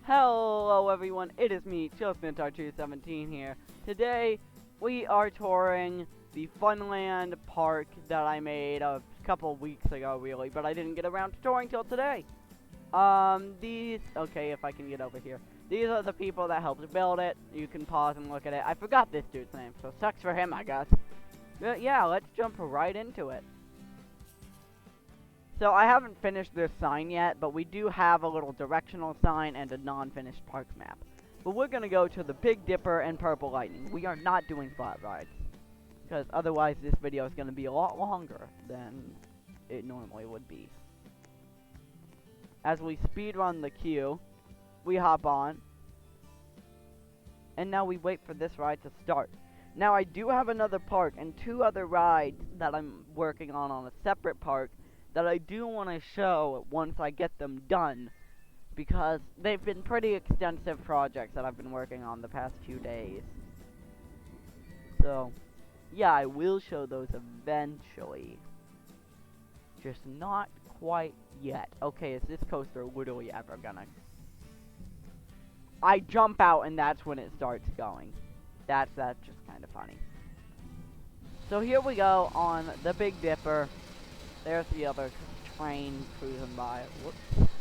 Hello everyone, it is me, JustMintar217 here. Today, we are touring the Funland Park that I made a couple weeks ago, really, but I didn't get around to touring till today. Okay, if I can get over here. These are the people that helped build it. You can pause and look at it. I forgot this dude's name, so sucks for him, I guess. But yeah, let's jump right into it. So I haven't finished this sign yet, but we do have a little directional sign and a non-finished park map. But we're going to go to the Big Dipper and Purple Lightning. We are not doing flat rides, because otherwise this video is going to be a lot longer than it normally would be. As we speed run the queue, we hop on, and now we wait for this ride to start. Now I do have another park and two other rides that I'm working on a separate park that I do want to show once I get them done, because they've been pretty extensive projects that I've been working on the past few days. So, yeah, I will show those eventually. Just not quite yet. Okay, is this coaster literally ever gonna... I jump out and that's when it starts going. That's just kind of funny. So here we go on the Big Dipper. There's the other train cruising by. Whoops.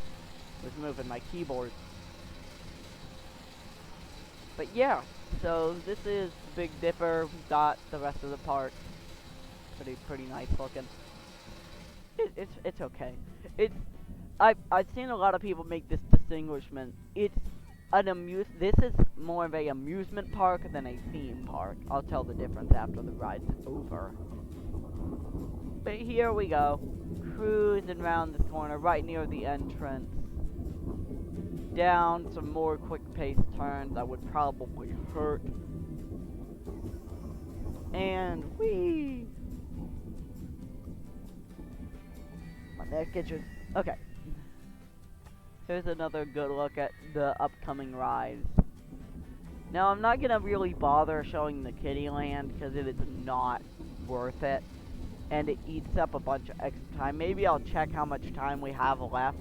Was moving my keyboard. But yeah, so this is Big Dipper. We got the rest of the park. Pretty nice looking. It's okay. I've seen a lot of people make this distinguishment. This is more of a amusement park than a theme park. I'll tell the difference after the ride's over. But here we go, cruising around this corner right near the entrance. Down some more quick-paced turns that would probably hurt. And whee! My neck itches. Okay. Here's another good look at the upcoming rides. Now I'm not gonna really bother showing the Kiddie Land because it is not worth it. And it eats up a bunch of extra time. Maybe I'll check how much time we have left,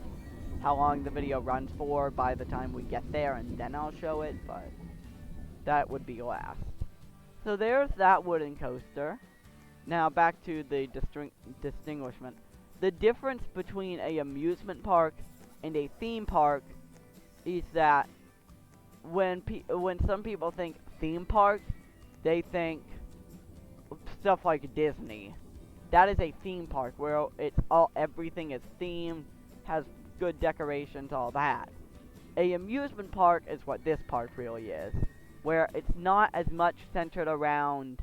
how long the video runs for by the time we get there, and then I'll show it, but that would be last. So there's that wooden coaster. Now back to the distinguishment. The difference between a amusement park and a theme park is that when some people think theme park, they think stuff like Disney. That is a theme park where everything is themed, has good decorations, all that. A amusement park is what this park really is, where it's not as much centered around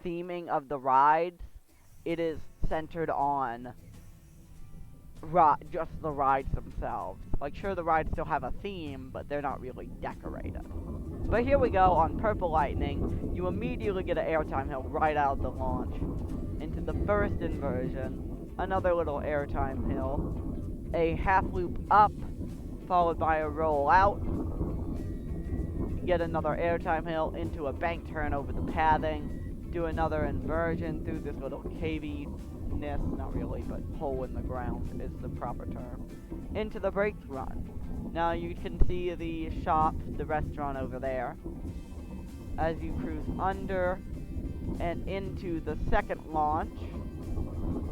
theming of the rides. It is centered on just the rides themselves. Like, sure, the rides still have a theme, but they're not really decorated. But here we go on Purple Lightning. You immediately get an airtime hill right out of the launch. Into the first inversion, another little airtime hill, a half loop up, followed by a roll out, get another airtime hill into a bank turn over the pathing, do another inversion through this little caviness, not really, but hole in the ground is the proper term, into the brakes run. Now you can see the shop, the restaurant over there, as you cruise under and into the second launch.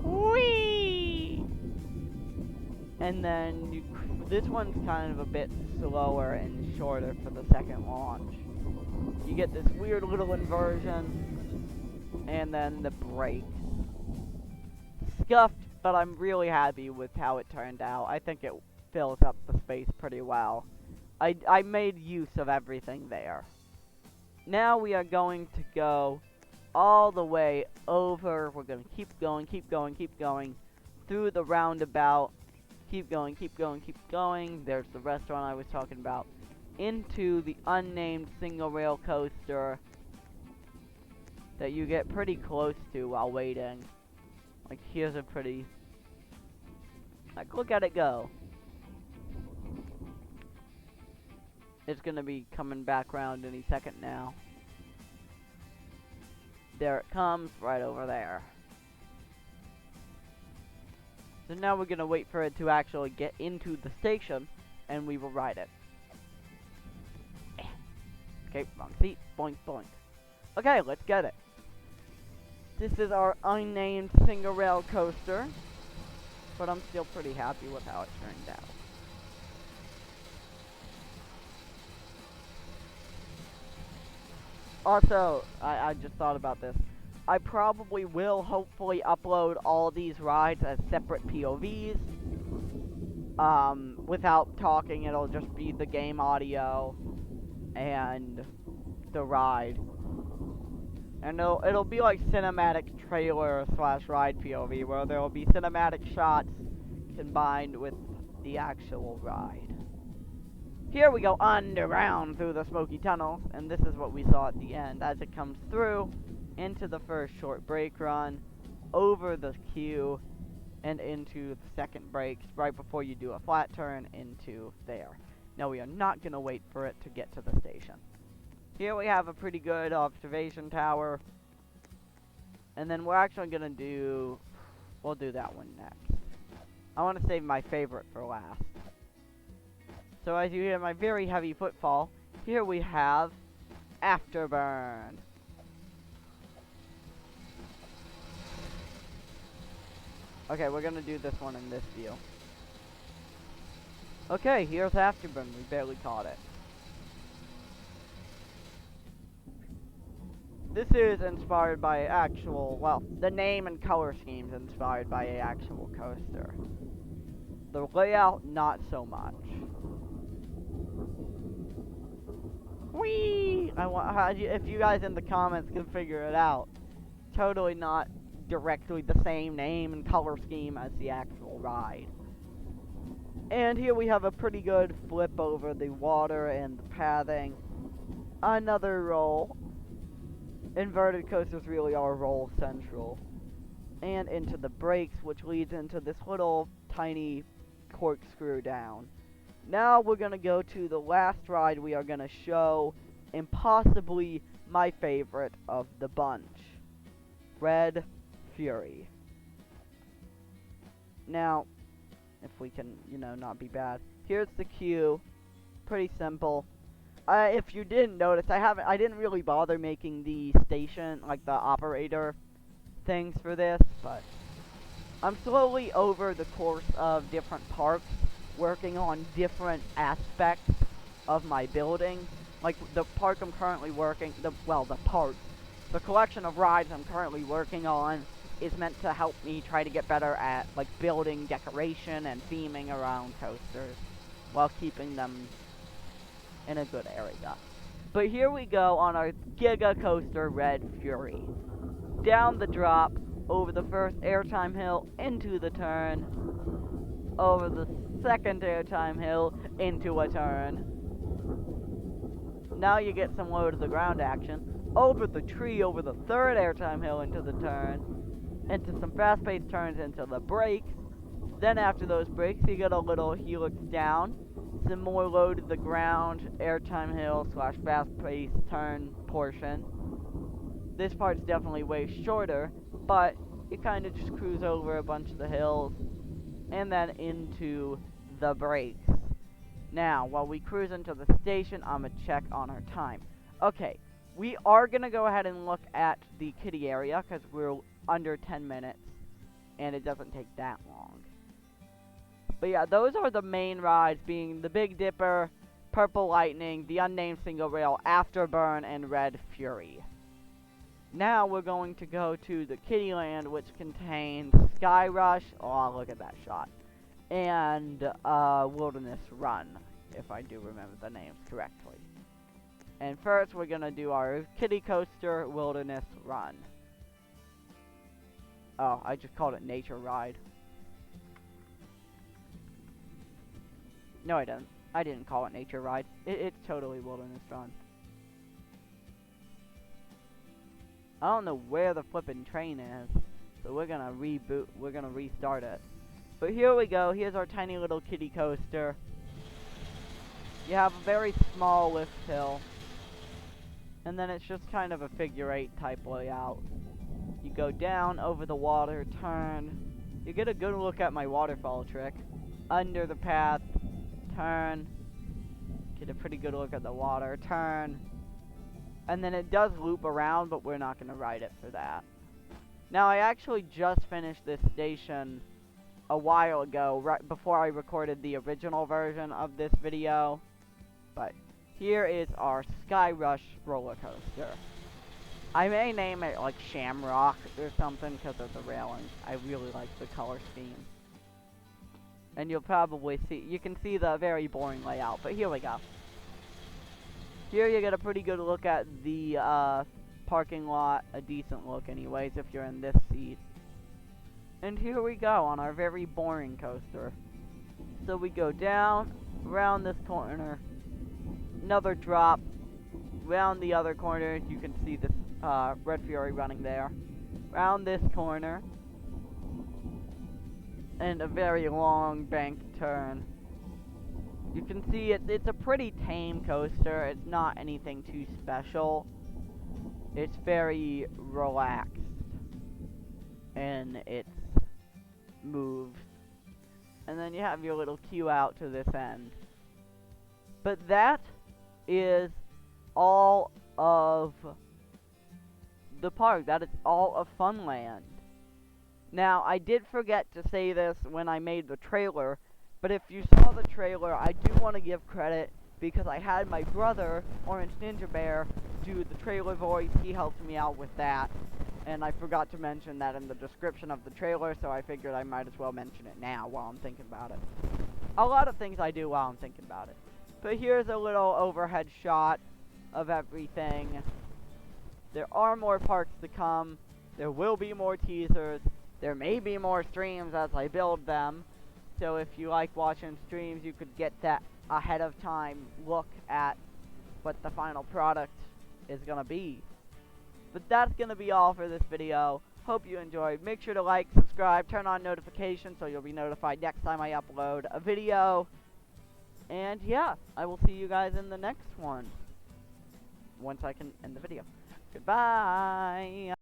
Whee! And then this one's kind of a bit slower and shorter for the second launch. You get this weird little inversion, and then the brakes. Scuffed, but I'm really happy with how it turned out. I think it fills up the space pretty well. I made use of everything there. Now we are going to go all the way over. We're going to keep going, through the roundabout. Keep going. There's the restaurant I was talking about. Into the unnamed single rail coaster that you get pretty close to while waiting. Like, here's a pretty... Like, look at it go. It's gonna be coming back around any second now. There it comes, right over there. So now we're gonna wait for it to actually get into the station, and we will ride it. escape, wrong seat, boink, boink. Okay, let's get it. This is our unnamed single rail coaster, but I'm still pretty happy with how it turned out. Also, I just thought about this. I probably will hopefully upload all these rides as separate POVs. Without talking, it'll just be the game audio and the ride. And it'll be like cinematic trailer / ride POV, where there'll be cinematic shots combined with the actual ride. Here we go underground through the smoky tunnels, and this is what we saw at the end as it comes through into the first short brake run, over the queue, and into the second brakes right before you do a flat turn into there. Now we are not going to wait for it to get to the station. Here we have a pretty good observation tower, and then we're actually going to we'll do that one next. I want to save my favorite for last. So as you hear my very heavy footfall, here we have Afterburn. Okay, we're gonna do this one in this view. Okay, here's Afterburn. We barely caught it. This is inspired by well, the name and color scheme's inspired by an actual coaster. The layout, not so much. Whee! If you guys in the comments can figure it out. Totally not directly the same name and color scheme as the actual ride. And here we have a pretty good flip over the water and the pathing. Another roll. Inverted coasters really are roll central. And into the brakes, which leads into this little tiny corkscrew down. Now we're going to go to the last ride we are going to show, and possibly my favorite of the bunch. Red Fury. Now, if we can, not be bad. Here's the queue. Pretty simple. If you didn't notice, I didn't really bother making the station, like the operator things for this, but I'm slowly over the course of different parks working on different aspects of my building. Like the park I'm currently working, the collection of rides I'm currently working on is meant to help me try to get better at like building decoration and theming around coasters while keeping them in a good area. But here we go on our Giga Coaster Red Fury. Down the drop, over the first airtime hill, into the turn, over the second airtime hill, into a turn. Now you get some low to the ground action. Over the tree, over the third airtime hill, into the turn. Into some fast-paced turns into the brakes. Then after those brakes, you get a little helix down. Some more low to the ground, airtime hill / fast-paced turn portion. This part's definitely way shorter, but you kind of just cruise over a bunch of the hills and then into the brakes. Now, while we cruise into the station, I'm going to check on our time. Okay, we are going to go ahead and look at the kiddie area because we're under 10 minutes and it doesn't take that long. But yeah, those are the main rides, being the Big Dipper, Purple Lightning, the Unnamed Single Rail, Afterburn, and Red Fury. Now we're going to go to the Kiddie Land, which contains Sky Rush, oh look at that shot, and Wilderness Run, if I do remember the names correctly. And first we're going to do our Kiddie Coaster Wilderness Run. Oh, I just called it Nature Ride. No, I didn't. I didn't call it Nature Ride. It's totally Wilderness Run. I don't know where the flippin' train is, so we're gonna restart it. But here we go. Here's our tiny little kiddie coaster. You have a very small lift hill, and then it's just kind of a figure 8 type layout. You go down over the water, turn. You get a good look at my waterfall trick. Under the path, turn. Get a pretty good look at the water, turn. And then it does loop around, but we're not going to ride it for that. Now, I actually just finished this station a while ago, right before I recorded the original version of this video. But here is our Sky Rush roller coaster. I may name it like Shamrock or something because of the railings. I really like the color scheme. And you'll probably see, you can see the very boring layout, but here we go. Here you get a pretty good look at the parking lot, a decent look anyways if you're in this seat. And here we go on our very boring coaster. So we go down, around this corner, another drop, round the other corner, you can see this Red Fury running there, round this corner, and a very long banked turn. You can see it's a pretty tame coaster. It's not anything too special. It's very relaxed in its moves. And then you have your little queue out to this end. But that is all of the park. That is all of Funland. Now, I did forget to say this when I made the trailer, but if you saw the trailer, I do want to give credit because I had my brother, Orange Ninja Bear, do the trailer voice. He helped me out with that, and I forgot to mention that in the description of the trailer, so I figured I might as well mention it now while I'm thinking about it. A lot of things I do while I'm thinking about it. But here's a little overhead shot of everything. There are more parks to come. There will be more teasers. There may be more streams as I build them. So if you like watching streams, you could get that ahead of time look at what the final product is going to be. But that's going to be all for this video. Hope you enjoyed. Make sure to like, subscribe, turn on notifications so you'll be notified next time I upload a video. And yeah, I will see you guys in the next one. Once I can end the video. Goodbye!